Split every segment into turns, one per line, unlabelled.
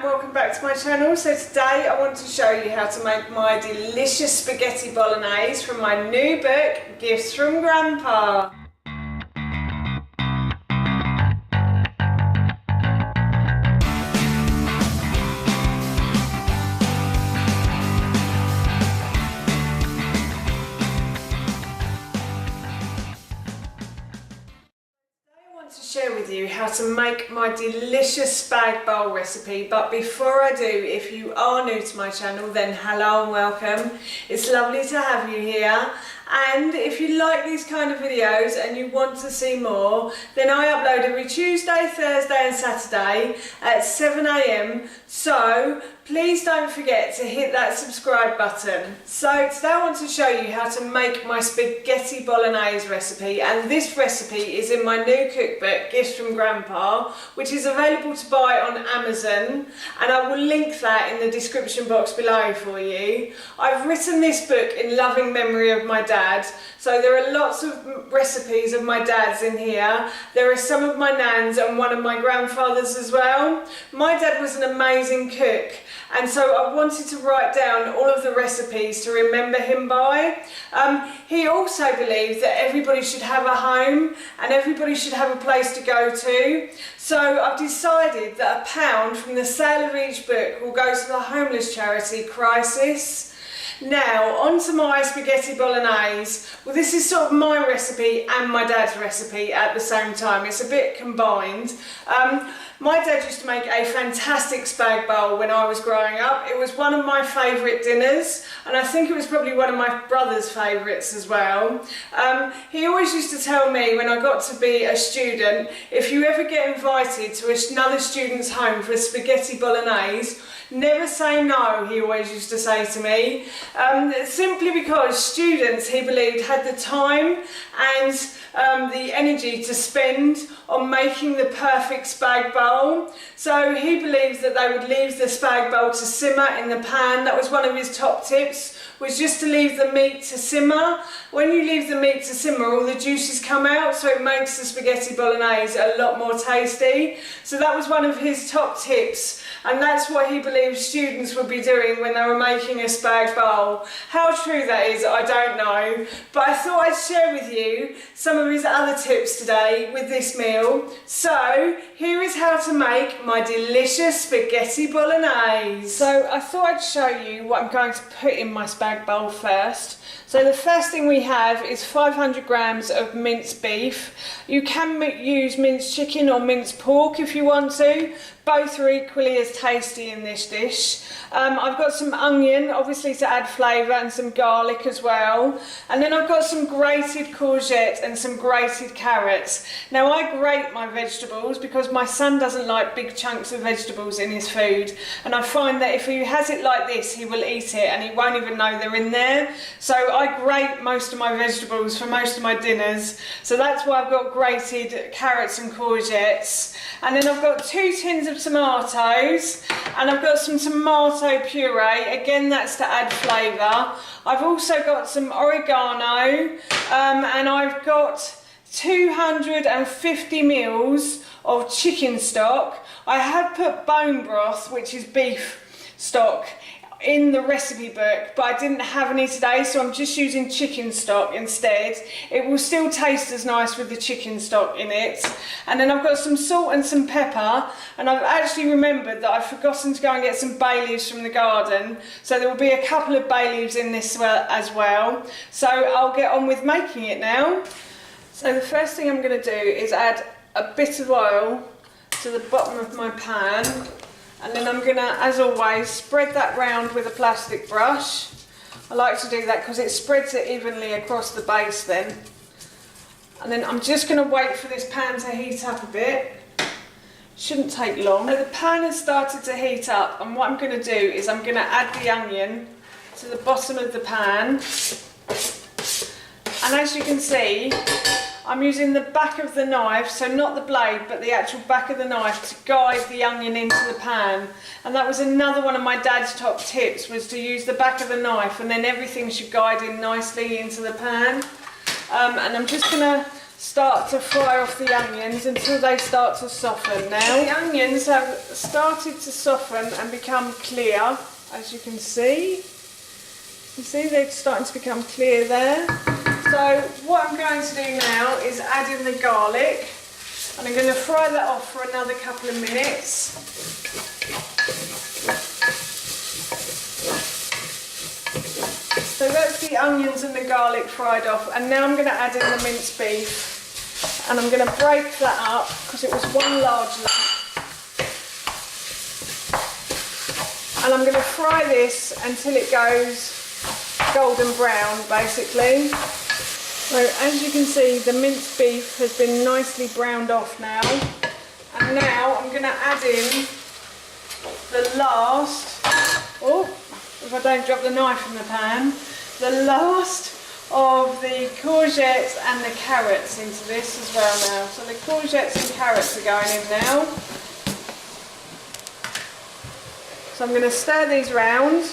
welcome back to my channel. So today I want to show you how to make my delicious spaghetti bolognese from my new book, Gifts from Grandpa. To share with you how to make my delicious spag bowl recipe, but before I do, if you are new to my channel, then hello and welcome. It's lovely to have you here, and if you like these kind of videos and you want to see more, then I upload every Tuesday, Thursday and Saturday at 7 AM, so please don't forget to hit that subscribe button. So today I want to show you how to make my spaghetti bolognese recipe, and this recipe is in my new cookbook, Gifts from Grandpa, which is available to buy on Amazon, and I will link that in the description box below for you. I've written this book in loving memory of my dad, so there are lots of recipes of my dad's in here. There are some of my nan's and one of my grandfather's as well. My dad was an amazing cook, and so I wanted to write down all of the recipes to remember him by. He also believed that everybody should have a home and everybody should have a place to go to. So I've decided that £1 from the sale of each book will go to the homeless charity Crisis. Now, on to my spaghetti bolognese. Well, this is sort of my recipe and my dad's recipe at the same time. It's a bit combined. My dad used to make a fantastic spag bowl when I was growing up. It was one of my favourite dinners, and I think it was probably one of my brother's favourites as well. He always used to tell me when I got to be a student, if you ever get invited to another student's home for spaghetti bolognese, never say no, he always used to say to me. Simply because students, he believed, had the time and the energy to spend on making the perfect spag bowl. So he believed that they would leave the spag bowl to simmer in the pan. That was one of his top tips, was just to leave the meat to simmer. When you leave the meat to simmer, all the juices come out, so it makes the spaghetti bolognese a lot more tasty. So that was one of his top tips, and that's what he believed students would be doing when they were making a spag bowl. How true that is, I don't know, but I thought I'd share with you some of his other tips today with this meal. So here is how to make my delicious spaghetti bolognese. So I thought I'd show you what I'm going to put in my spag bowl first. So the first thing we have is 500 grams of minced beef. You can use minced chicken or minced pork if you want to. Both are equally as tasty in this dish. I've got some onion, obviously to add flavour, and some garlic as well. And then I've got some grated courgette and some grated carrots. Now I grate my vegetables because my son doesn't like big chunks of vegetables in his food. And I find that if he has it like this, he will eat it and he won't even know they're in there. So I grate most of my vegetables for most of my dinners. So that's why I've got grated carrots and courgettes. And then I've got 2 tins of tomatoes, and I've got some tomato puree, again that's to add flavour. I've also got some oregano, and I've got 250 mils of chicken stock. I have put bone broth, which is beef stock, in the recipe book, but I didn't have any today, so I'm just using chicken stock instead. It will still taste as nice with the chicken stock in it. And then I've got some salt and some pepper, and I've actually remembered that I've forgotten to go and get some bay leaves from the garden, so there will be a couple of bay leaves in this as well. So I'll get on with making it now. So the first thing I'm going to do is add a bit of oil to the bottom of my pan. And then I'm going to, as always, spread that round with a plastic brush. I like to do that because it spreads it evenly across the base then. And then I'm just going to wait for this pan to heat up a bit. Shouldn't take long. So the pan has started to heat up, and what I'm going to do is I'm going to add the onion to the bottom of the pan. And as you can see, I'm using the back of the knife, so not the blade, but the actual back of the knife to guide the onion into the pan. And that was another one of my dad's top tips, was to use the back of the knife, and then everything should guide in nicely into the pan. And I'm just going to start to fry off the onions until they start to soften. Now the onions have started to soften and become clear, as you can see. You see they're starting to become clear there. So what I'm going to do now is add in the garlic, and I'm going to fry that off for another couple of minutes. So that's the onions and the garlic fried off, and now I'm going to add in the minced beef, and I'm going to break that up because it was one large lump, and I'm going to fry this until it goes golden brown basically. So as you can see, the minced beef has been nicely browned off now, and now I'm going to add in the last, if I don't drop the knife in the pan, the last of the courgettes and the carrots into this as well now. So the courgettes and carrots are going in now. So I'm going to stir these round.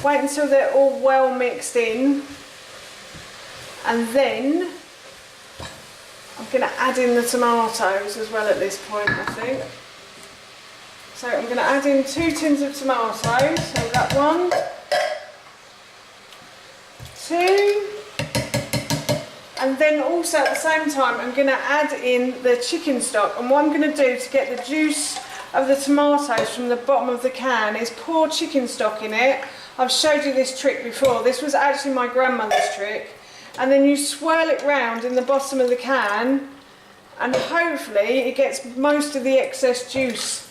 Wait until they're all well mixed in, and then I'm going to add in the tomatoes as well at this point, I think. So I'm going to add in 2 tins of tomatoes, so that 1, 2, and then also at the same time I'm going to add in the chicken stock, and what I'm going to do to get the juice of the tomatoes from the bottom of the can is pour chicken stock in it. I've showed you this trick before, this was actually my grandmother's trick, and then you swirl it round in the bottom of the can, and hopefully it gets most of the excess juice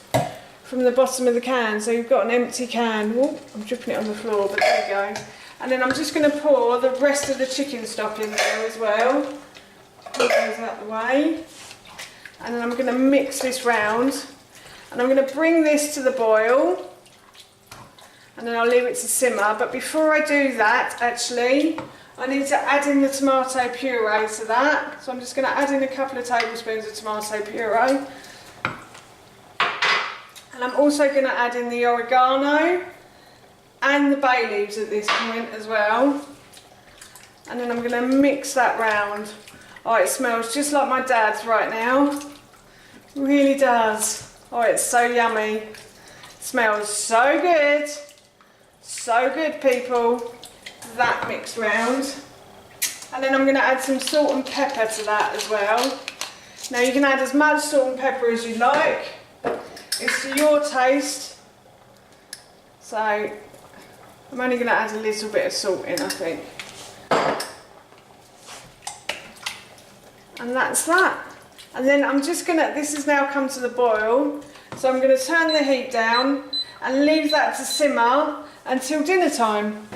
from the bottom of the can, so you've got an empty can. Ooh, I'm dripping it on the floor, but there you go. And then I'm just going to pour the rest of the chicken stock in there as well. Pull those out the way. And then I'm going to mix this round, and I'm going to bring this to the boil, and then I'll leave it to simmer. But before I do that, actually, I need to add in the tomato puree to that. So I'm just going to add in a couple of tablespoons of tomato puree. And I'm also going to add in the oregano and the bay leaves at this point as well. And then I'm going to mix that round. Oh, it smells just like my dad's right now. It really does. Oh, it's so yummy. It smells so good. So good, people. That mixed round. And then I'm going to add some salt and pepper to that as well. Now you can add as much salt and pepper as you like. It's to your taste. So I'm only going to add a little bit of salt in, I think. And that's that. And then I'm just going to, this has now come to the boil, so I'm going to turn the heat down and leave that to simmer until dinner time.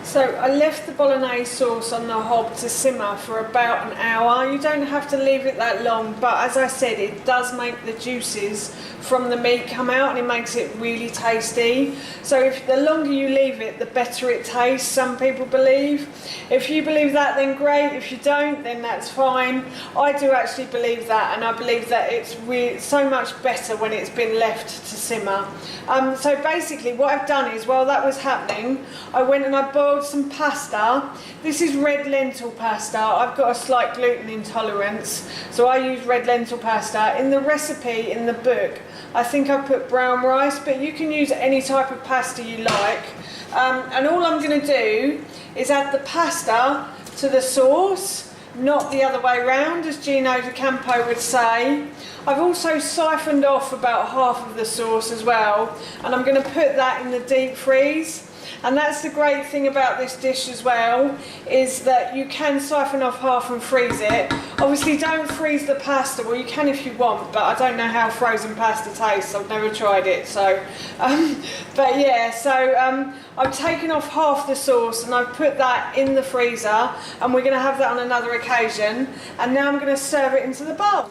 So I left the Bolognaise sauce on the hob to simmer for about an hour. You don't have to leave it that long, but as I said, it does make the juices from the meat come out, and it makes it really tasty. So if the longer you leave it, the better it tastes, some people believe. If you believe that, then great. If you don't, then that's fine. I do actually believe that, and I believe that it's so much better when it's been left to simmer. So basically what I've done is, while that was happening, I went and I boiled some pasta. This is red lentil pasta. I've got a slight gluten intolerance, so I use red lentil pasta. In the recipe in the book, I think I put brown rice, but you can use any type of pasta you like. And all I'm going to do is add the pasta to the sauce, not the other way round, as Gino De Campo would say. I've also siphoned off about half of the sauce as well, and I'm going to put that in the deep freeze. And that's the great thing about this dish as well, is that you can siphon off half and freeze it. Obviously don't freeze the pasta, well you can if you want, but I don't know how frozen pasta tastes, I've never tried it, so but yeah, so I've taken off half the sauce and I've put that in the freezer, and we're going to have that on another occasion. And now I'm going to serve it into the bowl.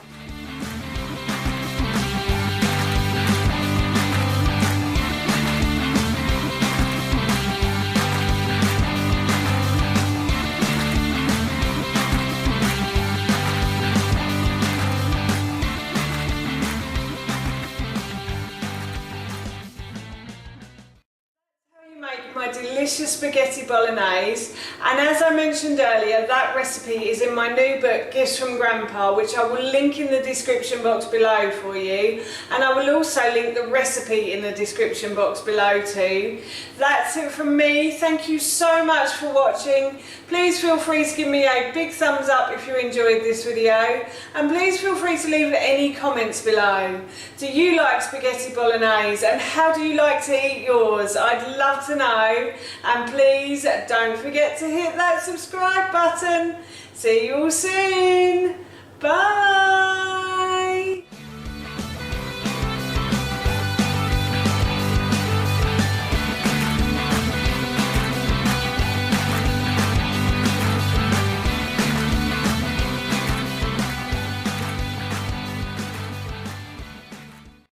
My delicious spaghetti bolognese, and as I mentioned earlier, that recipe is in my new book Gifts from Grandpa, which I will link in the description box below for you, and I will also link the recipe in the description box below too. That's it from me. Thank you so much for watching. Please feel free to give me a big thumbs up if you enjoyed this video, and please feel free to leave any comments below. Do you like spaghetti bolognese, and how do you like to eat yours? I'd love to know, and please don't forget to hit that subscribe button. See you all soon. Bye.